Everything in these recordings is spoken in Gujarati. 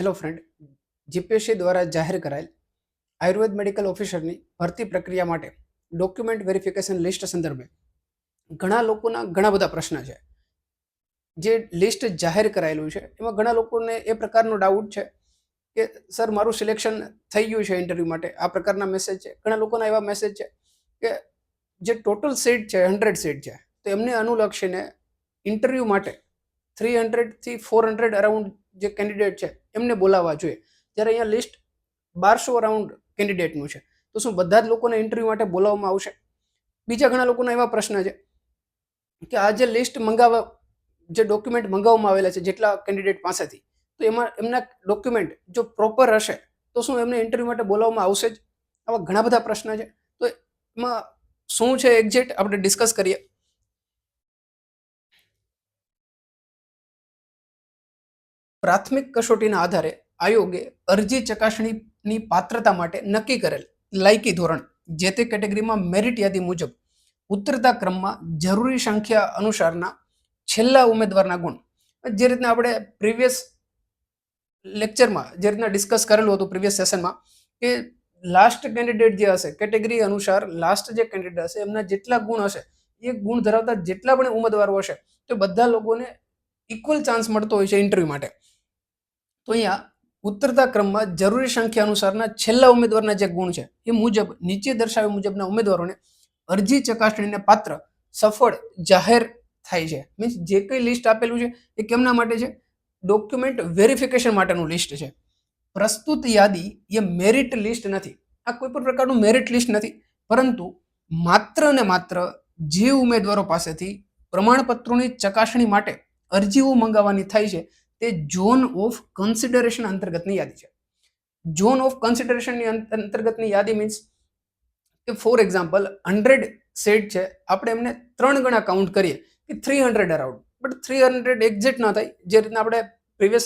હેલો ફ્રેન્ડ, જીપીએસસી દ્વારા જાહેર કરાયેલ આયુર્વેદ મેડિકલ ઓફિસરની ભરતી પ્રક્રિયા માટે ડોક્યુમેન્ટ વેરિફિકેશન લિસ્ટ સંદર્ભે ઘણા લોકોના ઘણા બધા પ્રશ્ન છે. જે લિસ્ટ જાહેર કરાયેલું છે એમાં ઘણા લોકોને એ પ્રકારનો ડાઉટ છે કે સર મારું સિલેક્શન થઈ ગયું છે ઇન્ટરવ્યૂ માટે, આ પ્રકારના મેસેજ છે. ઘણા લોકોના એવા મેસેજ છે કે જે ટોટલ સીટ છે 100 સીટ છે તો એમને અનુલક્ષીને ઇન્ટરવ્યૂ માટે 300 થી 400 અરાઉન્ડ જે કેન્ડિડેટ છે એમને બોલાવવા જોઈએ, જ્યારે અહીંયા લિસ્ટ 1200 અરાઉન્ડ કેન્ડિડેટનું છે. તો શું બધા જ લોકોને ઇન્ટરવ્યૂ માટે બોલાવવામાં આવશે? બીજા ઘણા લોકોના એવા પ્રશ્ન છે કે આ જે લિસ્ટ જે ડોક્યુમેન્ટ મંગાવવામાં આવેલા છે જેટલા કેન્ડિડેટ પાસેથી, તો એમાં એમના ડોક્યુમેન્ટ જો પ્રોપર હશે તો શું એમને ઇન્ટરવ્યૂ માટે બોલાવવામાં આવશે જ? આવા ઘણા બધા પ્રશ્ન છે. તો એમાં શું છે એક્ઝેક્ટ આપણે ડિસ્કસ કરીએ. પ્રાથમિક કસોટીના આધારે આયોગે અરજી ચકાસણીની પાત્રતા માટે નક્કી કરેલ લાયકી ધોરણ જે તે કેટેગરીમાં મેરિટ યાદી મુજબ ઉતરતા ક્રમમાં જરૂરી સંખ્યા અનુસારના છેલ્લા ઉમેદવારના ગુણ, જે રીતના આપણે પ્રીવિયસ લેક્ચરમાં જે રીતના ડિસ્કસ કરેલું હતું પ્રીવિયસ સેશનમાં, કે લાસ્ટ કેન્ડિડેટ જે હશે કેટેગરી અનુસાર લાસ્ટ જે કેન્ડિડેટ હશે એમના જેટલા ગુણ હશે, એ ગુણ ધરાવતા જેટલા પણ ઉમેદવારો હશે તો બધા લોકોને ઇક્વલ ચાન્સ મળતો હોય છે ઇન્ટરવ્યૂ માટે. તો અહીંયા ઉતરતા ક્રમમાં જરૂરી સંખ્યા અનુસારના છેલ્લા ઉમેદવારના જે ગુણ છે એ મુજબ નીચે દર્શાવ્યા મુજબના ઉમેદવારોને અરજી ચકાસણીને પાત્ર સફળ જાહેર થાય છે. મીન્સ જે કંઈ લિસ્ટ આપેલું છે એ કેમના માટે છે? ડોક્યુમેન્ટ વેરિફિકેશન માટેનું લિસ્ટ છે. પ્રસ્તુત યાદી એ મેરિટ લિસ્ટ નથી. આ કોઈ પણ પ્રકારનું મેરિટ લિસ્ટ નથી, પરંતુ માત્ર ને માત્ર જે ઉમેદવારો પાસેથી પ્રમાણપત્રોની ચકાસણી માટે અરજીઓ મંગાવવાની થાય છે તે ઝોન ઓફ કન્સિડરેશન અંતર્ગતની યાદી છે. ઝોન ઓફ કન્સિડરેશનની અંતર્ગતની યાદી મીન્સ કે ફોર એક્ઝામ્પલ 100 સેટ છે, આપણે એમને 3 ગણા કાઉન્ટ કરીએ કે 300 અરાઉન્ડ, બટ 300 એક્ઝેક્ટ ના થાય. જે રીતના આપણે પ્રીવિયસ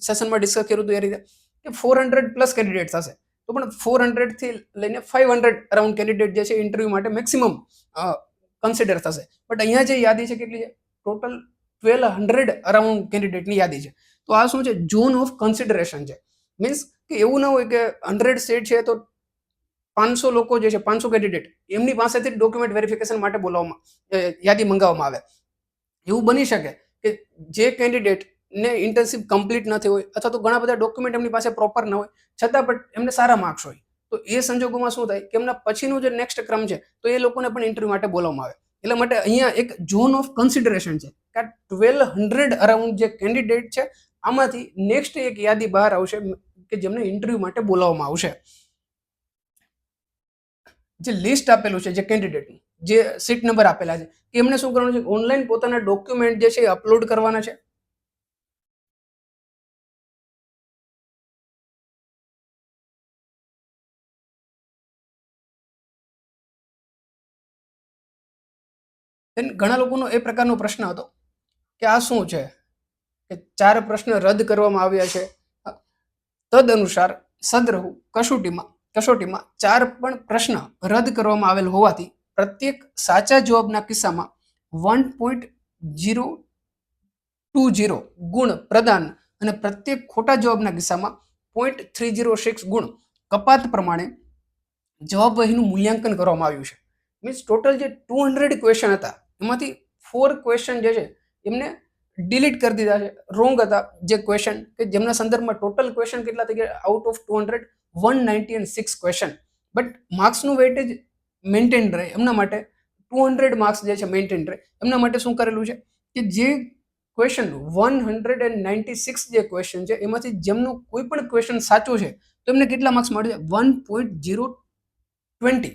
સેશનમાં ડિસ્કસ કર્યું હતું એ રીતે કે 400 પ્લસ કેન્ડિડેટ થશે, તો પણ 400 થી લઈને 500 અરાઉન્ડ કેન્ડિડેટ જે છે ઇન્ટરવ્યૂ માટે મેક્સિમમ કન્સિડર થશે. બટ અહીંયા જે યાદી છે કેટલી છે? ટોટલ 1200 અરાઉન્ડ કેન્ડિડેટની યાદી છે. તો આ શું છે? ઝોન ઓફ કન્સિડરેશન છે. મીન્સ કે એવું ના હોય કે 100 સેટ છે તો 500 લોકો જે છે 500 કેન્ડિડેટ એમની પાસેથી ડોક્યુમેન્ટ વેરિફિકેશન માટે યાદી મંગાવવામાં આવે. એવું બની શકે કે જે કેન્ડિડેટ ને ઇન્ટર્નશિપ કમ્પ્લીટ નથી હોય અથવા તો ઘણા બધા ડોક્યુમેન્ટ એમની પાસે પ્રોપર ન હોય છતાં પણ એમને સારા માર્ક્સ હોય, તો એ સંજોગોમાં શું થાય કે એમના પછીનું જે નેક્સ્ટ ક્રમ છે તો એ લોકોને પણ ઇન્ટરવ્યૂ માટે બોલાવવામાં આવે. એટલા માટે અહીંયા એક ઝોન ઓફ કન્સિડરેશન છે કે 1200 અરાઉન્ડ જે કેન્ડિડેટ છે આમાંથી નેક્સ્ટ એક યાદી બહાર આવશે કે જેમને ઇન્ટરવ્યૂ માટે બોલાવવામાં આવશે. જે લિસ્ટ આપેલું છે જે કેન્ડિડેટનું, જે સીટ નંબર આપેલા છે, એમને શું કરવાનું છે? ઓનલાઈન પોતાના ડોક્યુમેન્ટ જે છે અપલોડ કરવાના છે. ઘણા લોકોનો એ પ્રકારનો પ્રશ્ન હતો કે આ શું છે કે 4 પ્રશ્ન રદ કરવામાં આવ્યા છે. તદ અનુસાર સદ્રહુ કસોટીમાં 4 પણ પ્રશ્ન રદ કરવામાં આવેલ હોવાથી પ્રત્યેક સાચા જવાબના કિસ્સામાં 1.020 ગુણ પ્રદાન અને પ્રત્યેક ખોટા જવાબના કિસ્સામાં 0.306 ગુણ કપાત પ્રમાણે જવાબ વહીનું મૂલ્યાંકન કરવામાં આવ્યું છે. મીન્સ ટોટલ જે 200 ક્વેશ્ચન હતા એમાંથી 4 ક્વેશ્ચન જે છે એમને ડિલીટ કરી દીધા છે, રોંગ હતા જે ક્વેશ્ચન, કે જેમના સંદર્ભમાં ટોટલ ક્વેશ્ચન કેટલા થઈ ગયા? Out of 200 196 question. બટ માર્ક્સનું વેઇટેજ મેન્ટેન રહે એમના માટે 200 માર્ક્સ જે છે મેન્ટેન રહે એમના માટે શું કરેલું છે કે જે ક્વેશ્ચન 196 જે ક્વેશ્ચન છે એમાંથી જેમનું કોઈ પણ ક્વેશ્ચન સાચું છે તો એમને કેટલા માર્ક્સ મળે છે? 1.020.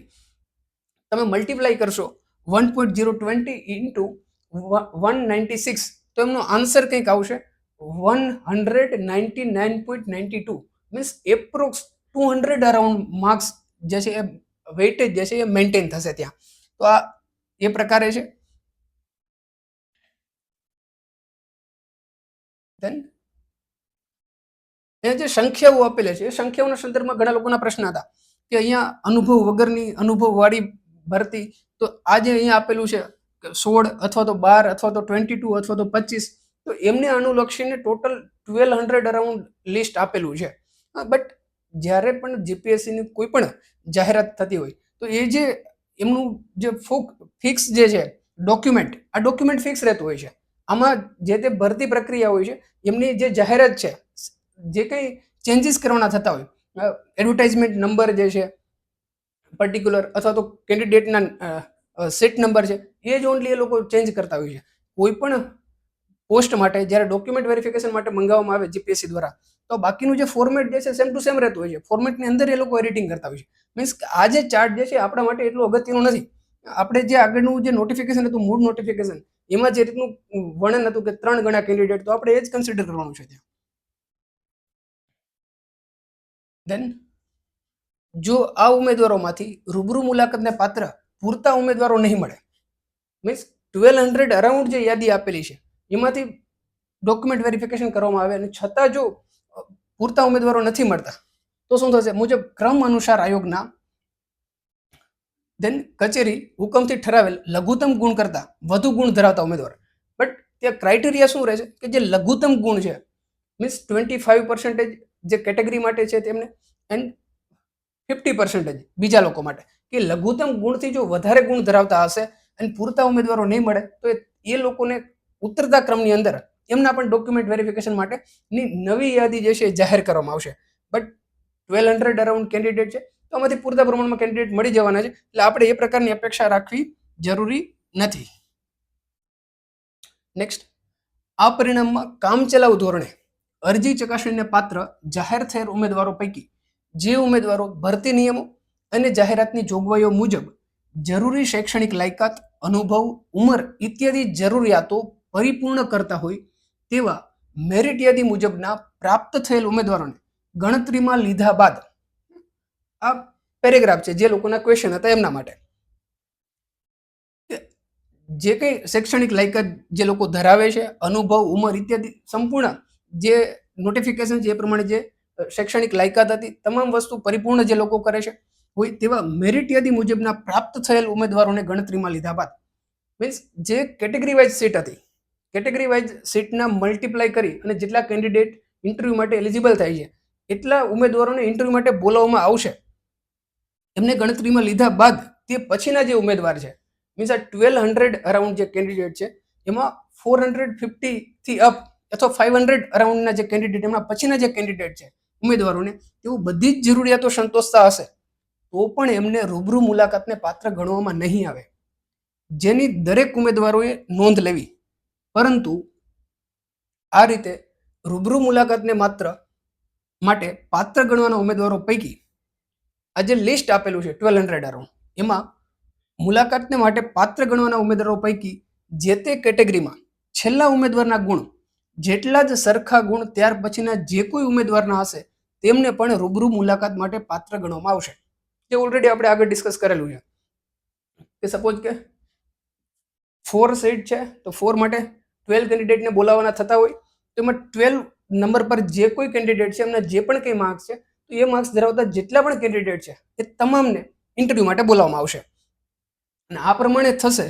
તમે મલ્ટીપ્લાય કરશો 1.020 ઇન્ટુ 196 તો એમનો આન્સર કંઈક આવશે 199.92. મીન્સ એપ્રોક્સ 200 અરાઉન્ડ માર્ક્સ જે છે એ વેઇટેજ જે છે એ મેન્ટેન થશે ત્યાં. તો આ એ પ્રકારે છે. દેન એ જે સંખ્યાઓ આપેલી છે એ સંખ્યાઓના સંદર્ભમાં ઘણા લોકોના પ્રશ્ન હતા કે અહીંયા અનુભવ વગરની અનુભવવાળી ભરતી, તો આ જે અહીંયા આપેલું છે 16 અથવા તો 12 અથવા તો 22 અથવા તો 25, તો એમને અનુલક્ષીને ટોટલ 1200 અરાઉન્ડ લિસ્ટ આપેલું છે. બટ જ્યારે પણ જીપીએસસીની કોઈ પણ જાહેરાત થતી હોય તો એ જે એમનું જે ફિક્સ જે છે ડોક્યુમેન્ટ, આ ડોક્યુમેન્ટ ફિક્સ રહેતું હોય છે. આમાં જે તે ભરતી પ્રક્રિયા હોય છે એમની જે જાહેરાત છે, જે કંઈ ચેન્જીસ કરવાના થતા હોય, એડવર્ટાઇઝમેન્ટ નંબર જે છે પર્ટિક્યુલર, અથવા તો કેન્ડિડેટના સીટ નંબર છે, એ જ ઓનલી એ લોકો ચેન્જ કરતા હોય છે. કોઈ પણ પોસ્ટ માટે જ્યારે ડોક્યુમેન્ટ વેરિફિકેશન માટે મંગાવવામાં આવે જીપીએસસી દ્વારા, તો બાકીનું જે ફોર્મેટ જે છે સેમ ટુ સેમ રહેતું હોય છે. ફોર્મેટની અંદર એ લોકો એડિટિંગ કરતા હોય છે. મીન્સ આ જે ચાર્ટ જે છે આપણા માટે એટલું અગત્યનું નથી. આપણે જે આગળનું જે નોટિફિકેશન હતું, મૂળ નોટિફિકેશન, એમાં જે રીતનું વર્ણન હતું કે 3 ગણા કેન્ડિડેટ, તો આપણે એ જ કન્સિડર કરવાનું છે ત્યાં. દેન જો આ ઉમેદવારોમાંથી રૂબરૂ મુલાકાતને પાત્ર પૂરતા ઉમેદવારો નહીં મળે, મીન્સ 1200 અરાઉન્ડ જે યાદી આપેલી છે એમાંથી ડોક્યુમેન્ટ વેરિફિકેશન કરવામાં આવે અને છતાં જો પૂરતા ઉમેદવારો નથી મળતા, તો શું થશે? મુજબ ક્રમ અનુસાર આયોગના દેન કચેરી હુકમથી ઠરાવેલ લઘુત્તમ ગુણ કરતા વધુ ગુણ ધરાવતા ઉમેદવાર. બટ ત્યાં ક્રાઇટેરિયા શું રહે છે કે જે લઘુત્તમ ગુણ છે, મીન્સ 25% જે કેટેગરી માટે છે તેમને, એન્ડ 50% બીજા લોકો માટે, કે લઘુત્તમ ગુણથી જો વધારે ગુણ ધરાવતા હશે અને પૂરતા ઉમેદવારો નહીં મળે તો એ લોકોને ઉતરતા ક્રમની અંદર એમના પણ ડોક્યુમેન્ટ વેરિફિકેશન માટેની નવી યાદી જે છે જાહેર કરવામાં આવશે. બટ 1200 અરાઉન્ડ કેન્ડિડેટ છે, તો આમાંથી પૂરતા પ્રમાણમાં કેન્ડિડેટ મળી જવાના છે, એટલે આપણે એ પ્રકારની અપેક્ષા રાખવી જરૂરી નથી. નેક્સ્ટ, આ પરિણામમાં કામચલાઉ ધોરણે અરજી ચકાસણીને પાત્ર જાહેર થયેલ ઉમેદવારો પૈકી જે ઉમેદવારો ભરતી નિયમો અને જાહેરાતની જોગવાઈઓ મુજબ જરૂરી શૈક્ષણિક લાયકાત, અનુભવ, ઉંમર ઇત્યાદિ જરૂરિયાતો પરિપૂર્ણ કરતા હોય તેવા મેરિટ યાદી મુજબના પ્રાપ્ત થયેલ ઉમેદવારોને ગણતરીમાં લીધા બાદ, આ પેરેગ્રાફ છે જે લોકોના ક્વેશ્ચન હતા એમના માટે, જે કંઈ શૈક્ષણિક લાયકાત જે લોકો ધરાવે છે, અનુભવ, ઉંમર ઇત્યાદિ સંપૂર્ણ જે નોટિફિકેશન છે એ પ્રમાણે જે શૈક્ષણિક લાયકાત હતી, તમામ વસ્તુ પરિપૂર્ણ જે લોકો કરે છે હોય તેવા મેરિટ યાદી મુજબના પ્રાપ્ત થયેલ ઉમેદવારોને ગણતરીમાં લીધા બાદ, મીન્સ જે કેટેગરી વાઇઝ સીટ હતી, કેટેગરી વાઇઝ સીટના મલ્ટીપ્લાય કરી અને જેટલા કેન્ડિડેટ ઇન્ટરવ્યૂ માટે એલિજિબલ થાય છે એટલા ઉમેદવારોને ઇન્ટરવ્યૂ માટે બોલાવવામાં આવશે. એમને ગણતરીમાં લીધા બાદ તે પછીના જે ઉમેદવાર છે, મીન્સ આ 1200 અરાઉન્ડ જે કેન્ડિડેટ છે એમાં 450 થી અપ અથવા 500 અરાઉન્ડના જે કેન્ડિડેટ, એમના પછીના જે કેન્ડિડેટ છે ઉમેદવારોને, તેઓ બધી જ જરૂરિયાતો સંતોષતા હશે તો પણ એમને રૂબરૂ મુલાકાતને પાત્ર ગણવામાં નહીં આવે, જેની દરેક ઉમેદવારોએ નોંધ લેવી. પરંતુ આ રીતે રૂબરૂ મુલાકાતને માત્ર માટે પાત્ર ગણવાના ઉમેદવારો પૈકી આ જે લિસ્ટ આપેલું છે 1200 અરાઉન્ડ, એમાં મુલાકાતને માટે પાત્ર ગણવાના ઉમેદવારો પૈકી જે તે કેટેગરીમાં છેલ્લા ઉમેદવારના ગુણ જેટલા જ સરખા ગુણ ત્યાર પછીના જે કોઈ ઉમેદવારના હશે તેમને પણ રૂબરૂ મુલાકાત માટે પાત્ર ગણવામાં આવશે. જે ઓલરેડી આપણે આગળ ડિસ્કસ કરેલું છે કે સપોઝ કે 4 સીટ છે તો 4 માટે 12 કેન્ડિડેટને બોલાવવાના થતા હોય, તો એમાં 12 નંબર પર જે કોઈ કેન્ડિડેટ છે એમના જે પણ કંઈ માર્ક્સ છે, તો એ માર્ક્સ ધરાવતા જેટલા પણ કેન્ડિડેટ છે એ તમામને ઇન્ટરવ્યૂ માટે બોલાવવામાં આવશે. અને આ પ્રમાણે થશે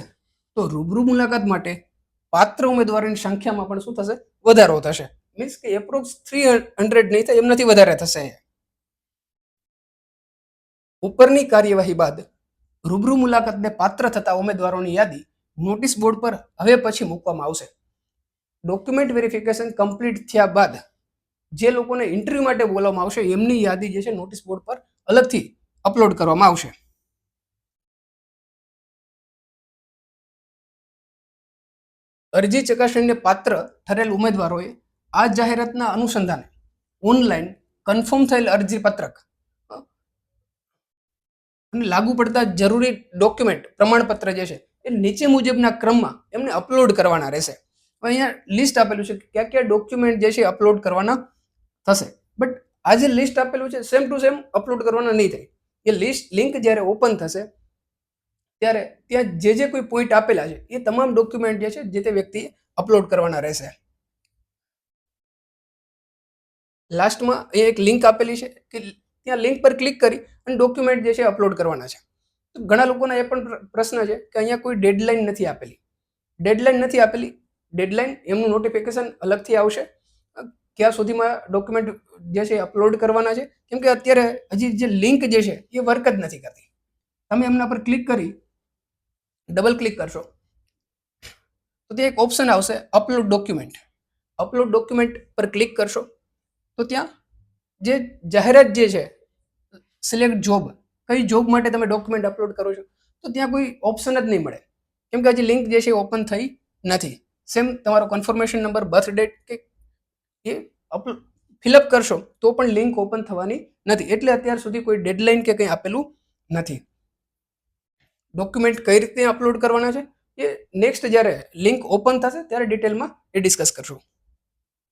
તો રૂબરૂ મુલાકાત માટે પાત્ર ઉમેદવારોની સંખ્યામાં પણ શું થશે? વધારો થશે. મીન્સ કે એપ્રોક્સ 300 નહીં થાય, એમનાથી વધારે થશે. ઉપરની કાર્યવાહી બાદ રૂબરૂ મુલાકાતને પાત્ર થતા ઉમેદવારોની યાદી નોટિસ બોર્ડ પર હવે પછી મૂકવામાં આવશે. ડોક્યુમેન્ટ વેરિફિકેશન કમ્પ્લીટ થયા બાદ જે લોકોને ઇન્ટરવ્યૂ માટે બોલાવવામાં આવશે એમની યાદી જે છે નોટિસ બોર્ડ પર અલગથી અપલોડ કરવામાં આવશે. અરજી ચકાસણીને પાત્ર ઠરેલ ઉમેદવારોએ આ જાહેરાતના અનુસંધાને ઓનલાઈન કન્ફર્મ થયેલ અરજી પત્રક અને લાગુ પડતા જરૂરી ડોક્યુમેન્ટ, પ્રમાણપત્ર જે છે એ નીચે મુજબના ક્રમમાં એમને અપલોડ કરવાના રહેશે. અહીંયા લિસ્ટ આપેલું છે કે કયા કયા ડોક્યુમેન્ટ જે છે અપલોડ કરવાના થશે. બટ આ જે લિસ્ટ આપેલું છે સેમ ટુ સેમ અપલોડ કરવાના નહીં થાય. એ લિસ્ટ લિંક જ્યારે ઓપન થશે ત્યારે ત્યાં જે કોઈ પોઈન્ટ આપેલા છે એ તમામ ડોક્યુમેન્ટ જે છે જે તે વ્યક્તિએ અપલોડ કરવાના રહેશે. લાસ્ટમાં અહીંયા એક લિંક આપેલી છે કે ત્યાં લિંક પર ક્લિક કરી અને ડોક્યુમેન્ટ જે છે અપલોડ કરવાના છે. તો ઘણા લોકોના એ પણ પ્રશ્ન છે કે અહીંયા કોઈ ડેડલાઇન નથી આપેલી. ડેડલાઇન નથી આપેલી ડેડલાઇન એમનું નોટિફિકેશન અલગથી આવશે ક્યાં સુધીમાં ડોક્યુમેન્ટ જે છે અપલોડ કરવાના છે, કેમ કે અત્યારે હજી જે લિંક જે છે એ વર્ક જ નથી કરતી. તમે એમના પર ક્લિક કરી ડબલ ક્લિક કરશો તો ત્યાં એક ઓપ્શન આવશે અપલોડ ડોક્યુમેન્ટ. અપલોડ ડોક્યુમેન્ટ પર ક્લિક કરશો તો ત્યાં જે જાહેરાત જે છે સિલેક્ટ જોબ, કઈ જોબ માટે તમે ડોક્યુમેન્ટ અપલોડ કરો છો, તો ત્યાં કોઈ ઓપ્શન જ નહીં મળે, કેમ કે હજી લિંક જે છે ઓપન થઈ નથી. સેમ તમારો કન્ફર્મેશન નંબર, બર્થ ડેટ કે એ ફિલઅપ કરશો તો પણ લિંક ઓપન થવાની નથી. એટલે અત્યાર સુધી કોઈ ડેડલાઇન કે કંઈ આપેલું નથી. ડોક્યુમેન્ટ કઈ રીતે અપલોડ કરવાના છે એ નેક્સ્ટ જ્યારે લિંક ઓપન થશે ત્યારે ડિટેલમાં એ ડિસ્કસ કરશું.